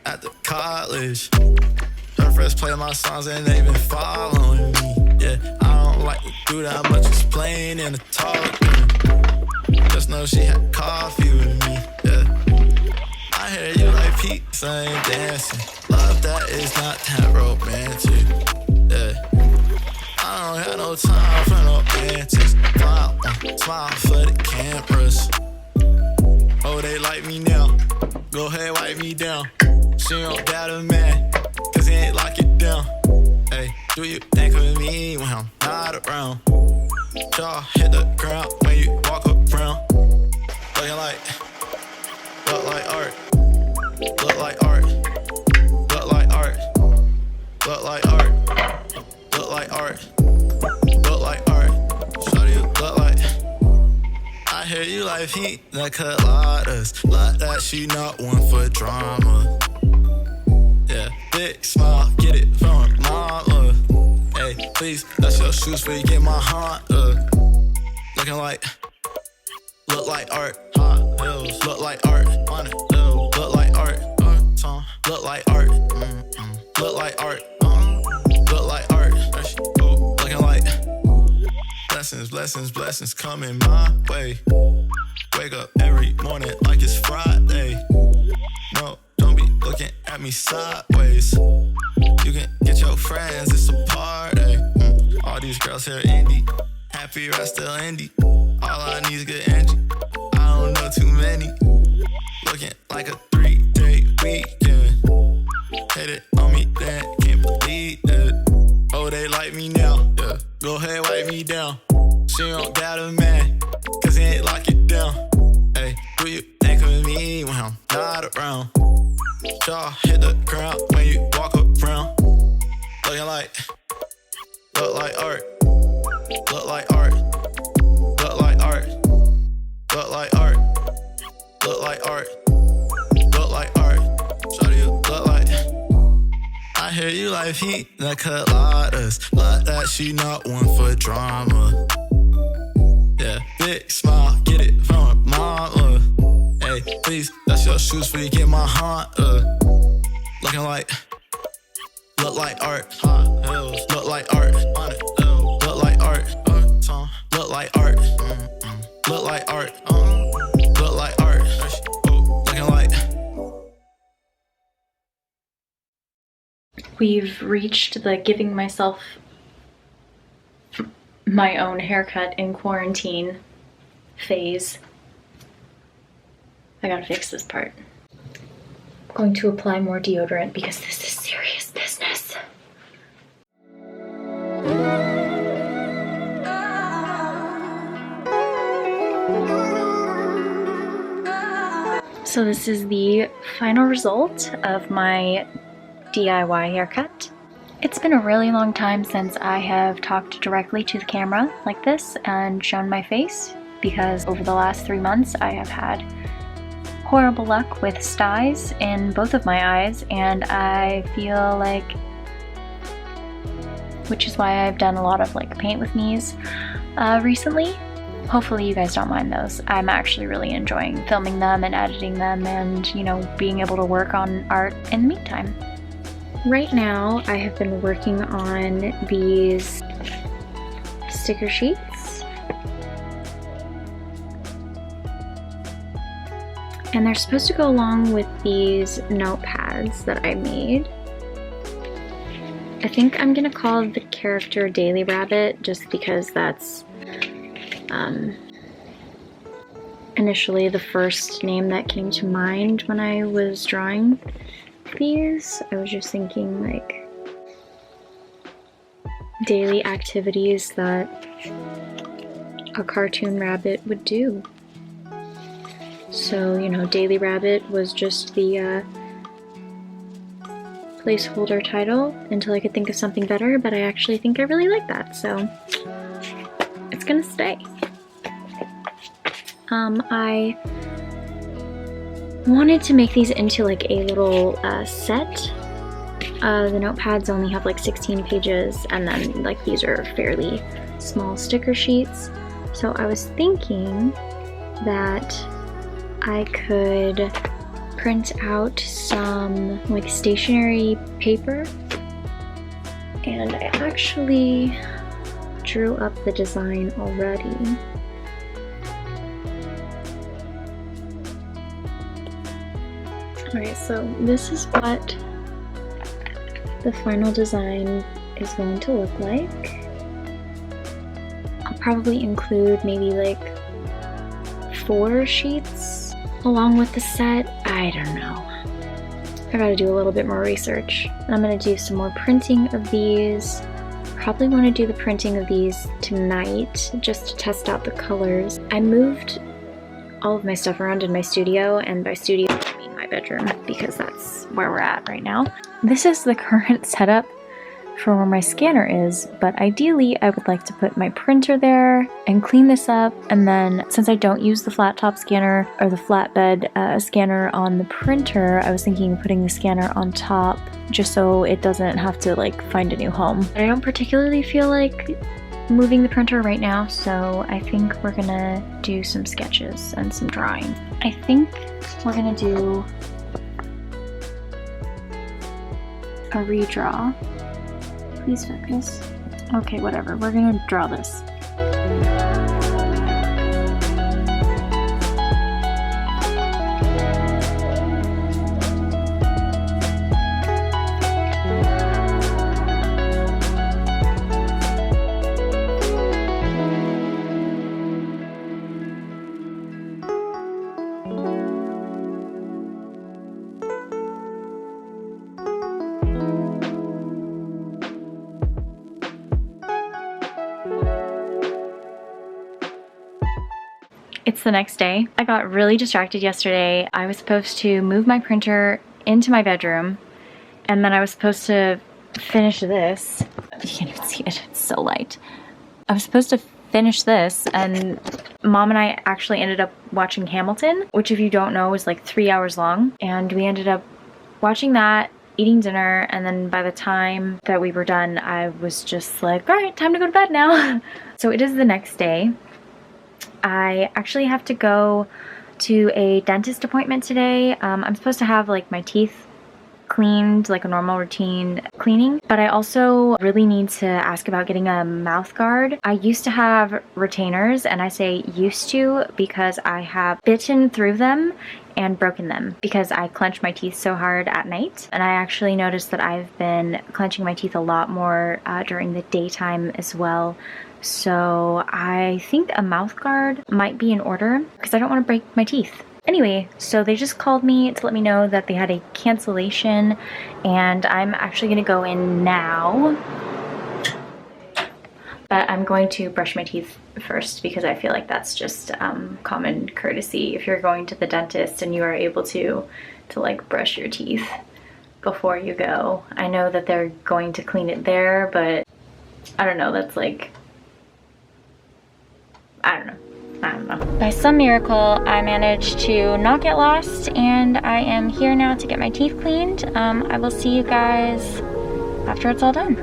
at the college. Her friends play my songs and they been following me. Yeah, I don't like to do that much explaining and talking. Just know she had coffee with me. Yeah, I hear you like pizza and dancing. Love that is not that romantic. Yeah, I don't have no time for no antics. Smile for the cameras. Oh, they like me now. Go ahead, wipe me down. She don't got a man, cause he ain't lock it down. Hey, do you think of me when I'm not around? Jaw hit the ground when you walk around. Looking like, look like art. Look like art. Look like art. Look like art. Look like art. Look like art. Shawty, you look like. I hear you like pina coladas. Like that, she not one for drama. Yeah, big smile, get it from her mama. Hey, please, that's your shoes before you get my Honda. Looking like, look like art. Hot hills, look like art. On it, look like art. Look like art. Look like art. Look like art. Looking like blessings coming my way. Wake up every morning like it's Friday. No, don't be looking at me sideways. You can get your friends, it's a party. All these girls here indie, happy rest still indie. All I need is good energy, I don't know too many. Looking like a 3-day weekend. Hit it on me then, can't believe it. Oh, they like me now, yeah. Go ahead, wipe me down. She don't got a man, cause he ain't lock it down. Hey, do you think of me when I'm not around? Jaw hit the ground when you walk around. Looking like, look like art. Look like art. Look like art. Look like art. Look like art. Look like art. Shawty, you look like. I hear you like pina coladas. Like that, she not one for drama. Yeah, big smile, get it from her mama. Hey, please, that's your shoes before you get my Honda. Looking like, look like art. Hot hills, look like art. On it, look like art. Look like art. Look like art. Look like art. Looking like. We've reached the giving myself my own haircut in quarantine phase. I gotta fix this part. I'm going to apply more deodorant because this is serious business. So this is the final result of my DIY haircut. It's been a really long time since I have talked directly to the camera like this and shown my face, because over the last 3 months I have had horrible luck with styes in both of my eyes, and I feel like, which is why I've done a lot of like paint with me's recently. Hopefully you guys don't mind those. I'm actually really enjoying filming them and editing them and, you know, being able to work on art in the meantime. Right now, I have been working on these sticker sheets. And they're supposed to go along with these notepads that I made. I think I'm gonna call the character Daily Rabbit just because that's initially the first name that came to mind when I was drawing these. I was just thinking like daily activities that a cartoon rabbit would do. So, you know, Daily Rabbit was just the placeholder title until I could think of something better, but I actually think I really like that, so it's gonna stay. I wanted to make these into like a little set. The notepads only have like 16 pages, and then like these are fairly small sticker sheets. So I was thinking that I could print out some like stationery paper, and I actually drew up the design already. Alright, so this is what the final design is going to look like. I'll probably include maybe like 4 sheets along with the set. I don't know. I gotta do a little bit more research. I'm gonna do some more printing of these. Probably want to do the printing of these tonight just to test out the colors. I moved all of my stuff around in my studio, and by studio I mean my bedroom because that's where we're at right now. This is the current setup for where my scanner is, but ideally I would like to put my printer there and clean this up, and then since I don't use the flat top scanner or the flatbed scanner on the printer, I was thinking of putting the scanner on top just so it doesn't have to like find a new home. I don't particularly feel like moving the printer right now, so I think we're gonna do some sketches and some drawing. I think we're gonna do a redraw. Please focus. Okay, whatever. We're gonna draw this. It's the next day. I got really distracted yesterday. I was supposed to move my printer into my bedroom, and then I was supposed to finish this. You can't even see it, it's so light. I was supposed to finish this, and Mom and I actually ended up watching Hamilton, which if you don't know is like 3 hours long, and we ended up watching that, eating dinner, and then by the time that we were done, I was just like, all right, time to go to bed now. So it is the next day. I actually have to go to a dentist appointment today. I'm supposed to have like my teeth cleaned, like a normal routine cleaning, but I also really need to ask about getting a mouth guard. I used to have retainers, and I say used to because I have bitten through them and broken them because I clench my teeth so hard at night. And I actually noticed that I've been clenching my teeth a lot more during the daytime as well. So I think a mouth guard might be in order because I don't want to break my teeth. Anyway, so they just called me to let me know that they had a cancellation, and I'm actually gonna go in now. But I'm going to brush my teeth first because I feel like that's just common courtesy if you're going to the dentist and you are able to like brush your teeth before you go. I know that they're going to clean it there, but I don't know, that's like, I don't know. By some miracle, I managed to not get lost, and I am here now to get my teeth cleaned. I will see you guys after it's all done.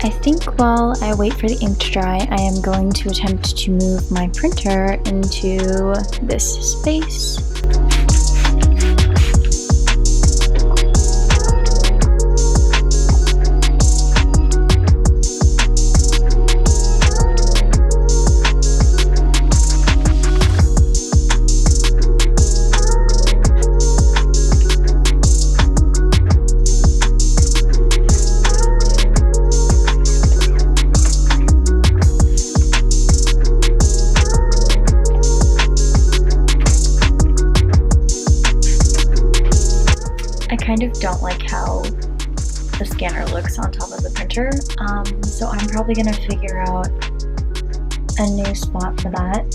I think while I wait for the ink to dry, I am going to attempt to move my printer into this space. I kind of don't like how the scanner looks on top of the printer, so I'm probably gonna figure out a new spot for that.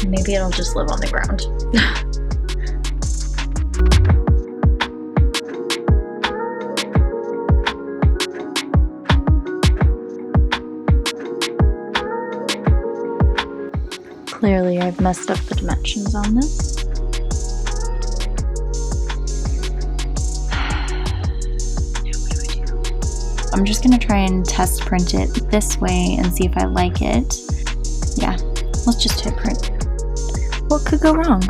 Maybe it'll just live on the ground. Clearly I've messed up the dimensions on this. I'm just gonna try and test print it this way and see if I like it. Yeah, let's just hit print. What could go wrong?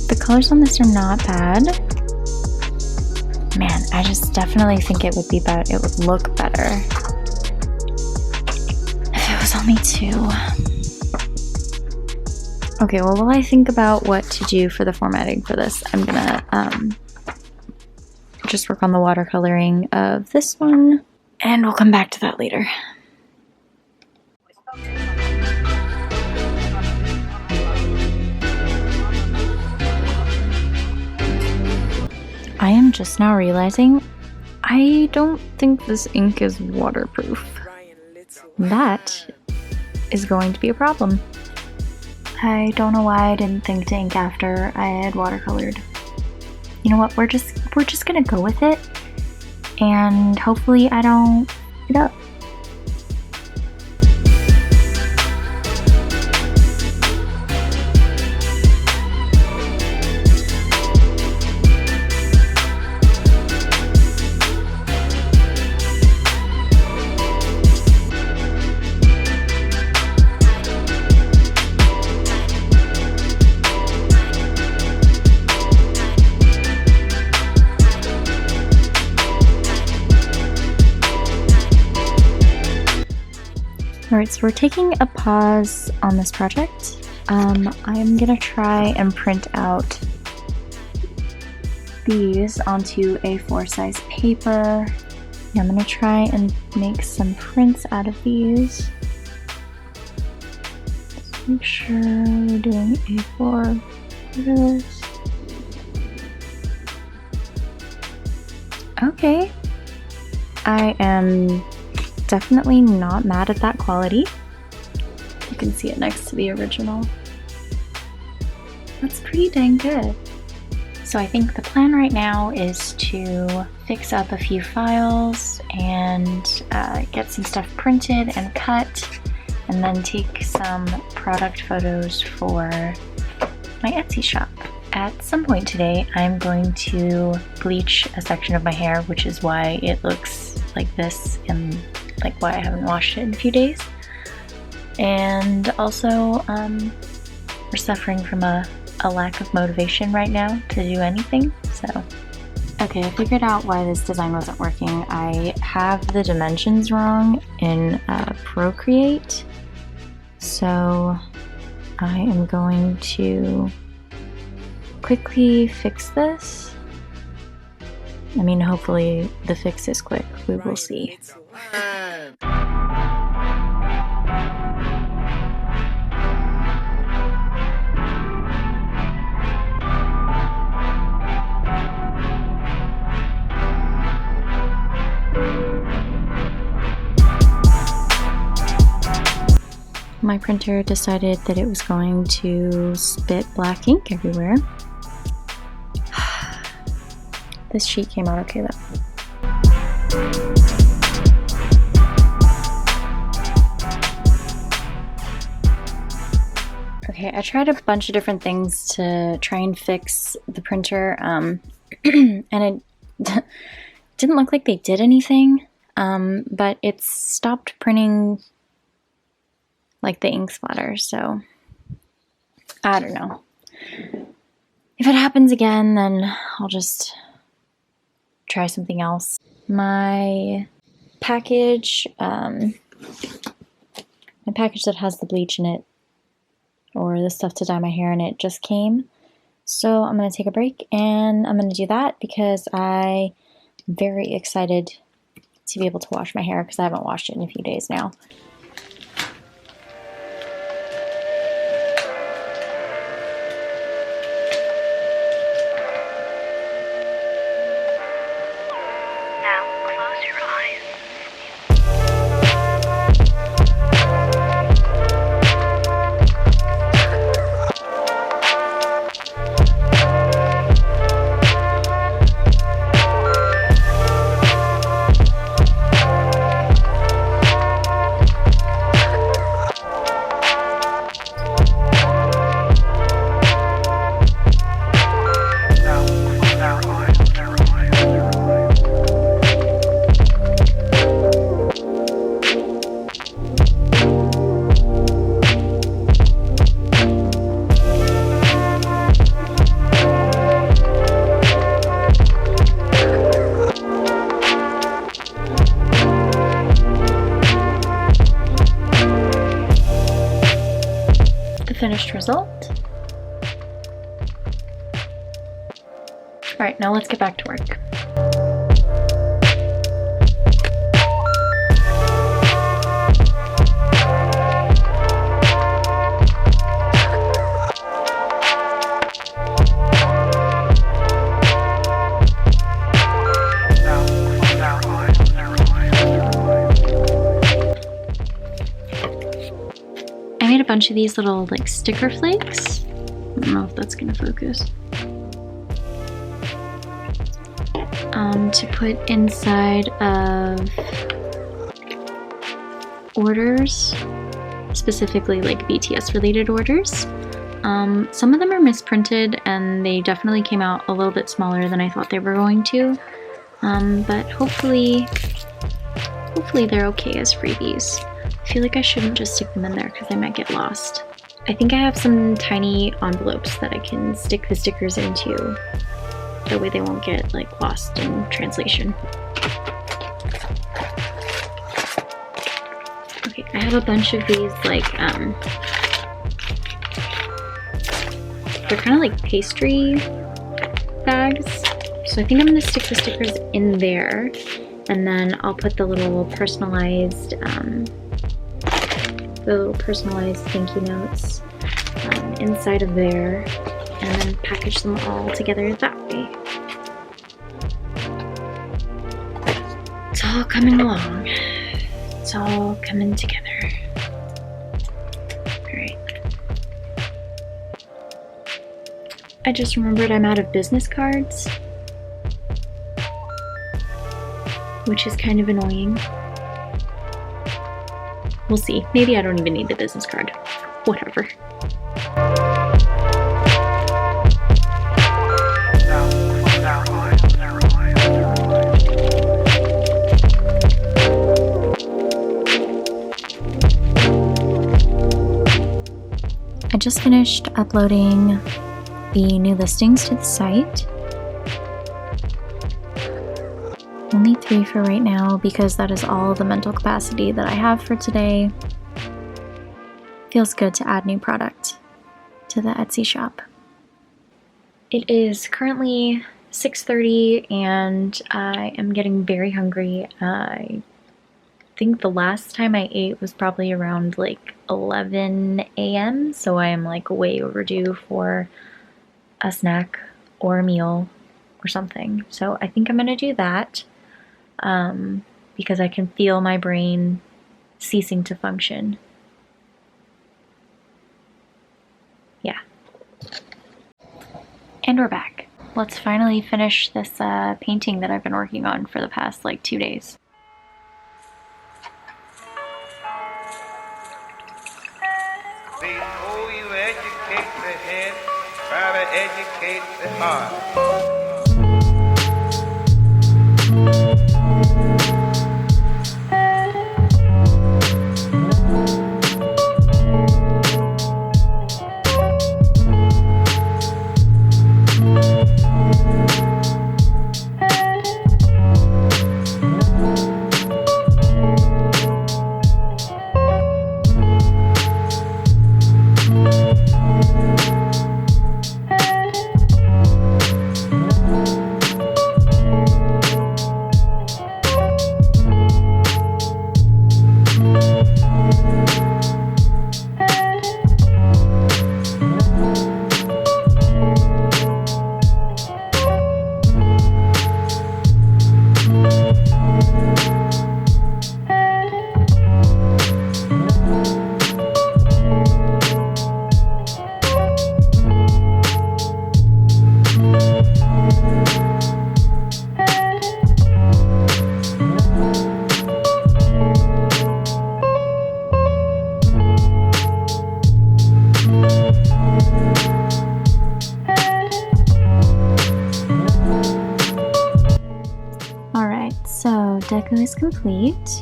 The colors on this are not bad. Man, I just definitely think it would be better. It would look better if it was only 2. Okay, well, while I think about what to do for the formatting for this, I'm gonna just work on the watercoloring of this one, and we'll come back to that later. I am just now realizing I don't think this ink is waterproof. That is going to be a problem. I don't know why I didn't think to ink after I had watercolored. You know what, we're just gonna go with it, and hopefully I don't f it up. Alright, so we're taking a pause on this project. I'm gonna try and print out these onto A4 size paper. I'm gonna try and make some prints out of these. Just make sure we're doing A4 for this. Okay. I am definitely not mad at that quality. You can see it next to the original. That's pretty dang good. So I think the plan right now is to fix up a few files and get some stuff printed and cut, and then take some product photos for my Etsy shop. At some point today, I'm going to bleach a section of my hair, which is why it looks like this and like why I haven't washed it in a few days. And also, we're suffering from a lack of motivation right now to do anything, so. Okay, I figured out why this design wasn't working. I have the dimensions wrong in Procreate, so I am going to quickly fix this. I mean, hopefully the fix is quick, we will see. My printer decided that it was going to spit black ink everywhere. This sheet came out okay though. Okay, I tried a bunch of different things to try and fix the printer, and it didn't look like they did anything, but it stopped printing like the ink splatter, so I don't know. If it happens again, then I'll just try something else. My package, that has the bleach in it, or the stuff to dye my hair in it, just came. So I'm gonna take a break and I'm gonna do that because I'm very excited to be able to wash my hair because I haven't washed it in a few days now. Finished result. All right, now let's get back to work. I made a bunch of these little like sticker flakes. I don't know if that's gonna focus. To put inside of orders, specifically like BTS related orders. Some of them are misprinted and they definitely came out a little bit smaller than I thought they were going to. But hopefully they're okay as freebies. I feel like I shouldn't just stick them in there because they might get lost. I think I have some tiny envelopes that I can stick the stickers into. That way they won't get like lost in translation. Okay, I have a bunch of these like, they're kind of like pastry bags. So I think I'm gonna stick the stickers in there and then I'll put the little personalized thank you notes inside of there and then package them all together that way. It's all coming along. It's all coming together. Alright. I just remembered I'm out of business cards, which is kind of annoying. We'll see. Maybe I don't even need the business card. Whatever. I just finished uploading the new listings to the site. Only 3 for right now because that is all the mental capacity that I have for today. Feels good to add new product to the Etsy shop. It is currently 6:30 and I am getting very hungry. I think the last time I ate was probably around like 11 a.m. so I am like way overdue for a snack or a meal or something. So I think I'm gonna do that. Because I can feel my brain ceasing to function. Yeah. And we're back. let's finally finish this painting that I've been working on for the past like 2 days. Before you educate the head, try to educate the heart. Deku is complete.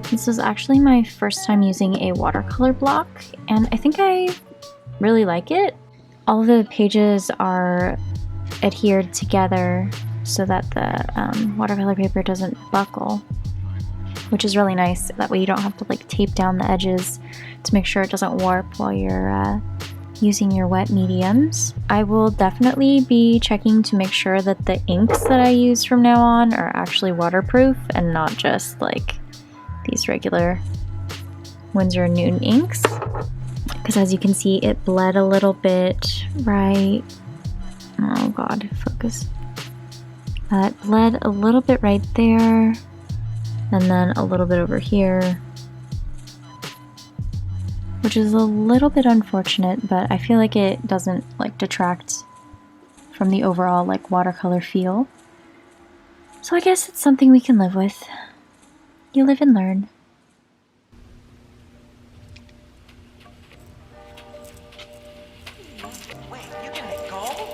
This was actually my first time using a watercolor block, and I think I really like it. All the pages are adhered together so that the watercolor paper doesn't buckle, which is really nice. That way you don't have to like tape down the edges to make sure it doesn't warp while you're using your wet mediums. I will definitely be checking to make sure that the inks that I use from now on are actually waterproof and not just like these regular Winsor & Newton inks, because as you can see it bled a little bit right, oh god, focus. It bled a little bit right there and then a little bit over here, which is a little bit unfortunate, but I feel like it doesn't like detract from the overall like watercolor feel. So I guess it's something we can live with. You live and learn. Wait, you can make gold?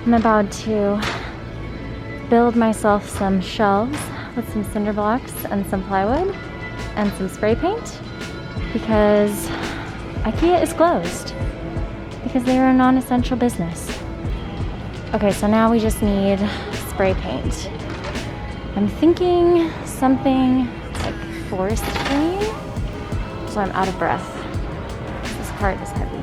I'm about to build myself some shelves with some cinder blocks and some plywood and some spray paint because IKEA is closed because they are a non-essential business. Okay, so now we just need spray paint. I'm thinking something like forest green, so I'm out of breath. This part is heavy.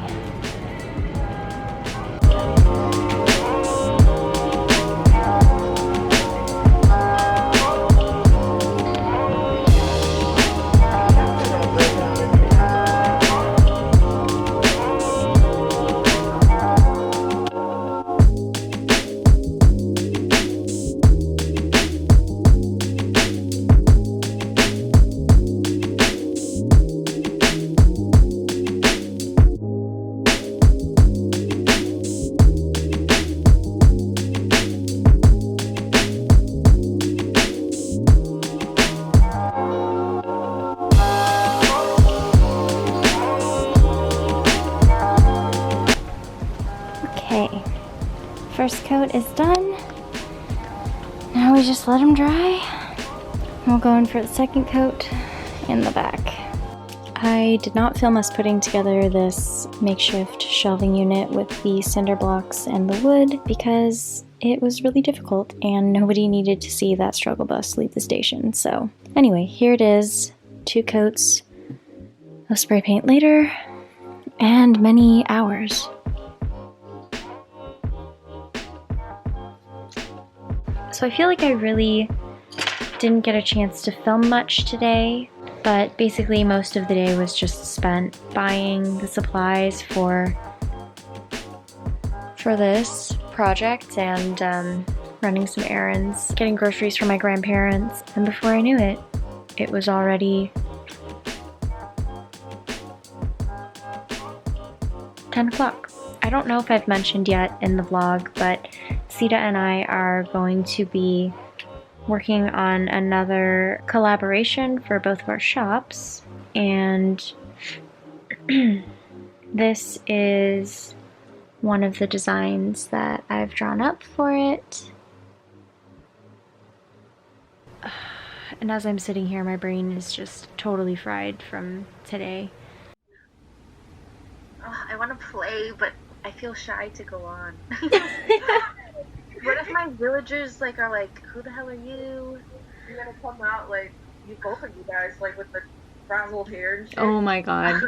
Okay, first coat is done. Now we just let them dry. We'll go in for the second coat in the back. I did not film us putting together this makeshift shelving unit with the cinder blocks and the wood because it was really difficult and nobody needed to see that struggle bus leave the station. So anyway, here it is, 2 coats of spray paint later, and many hours. So I feel like I really didn't get a chance to film much today, but basically most of the day was just spent buying the supplies for this project and running some errands, getting groceries for my grandparents, and before I knew it, it was already 10 o'clock. I don't know if I've mentioned yet in the vlog, but Sita and I are going to be working on another collaboration for both of our shops, and this is one of the designs that I've drawn up for it. And as I'm sitting here, my brain is just totally fried from today. I want to play, but I feel shy to go on. What if my villagers are like, who the hell are you? You're gonna come out like both of you guys, like with the frazzled hair and shit. Oh my god.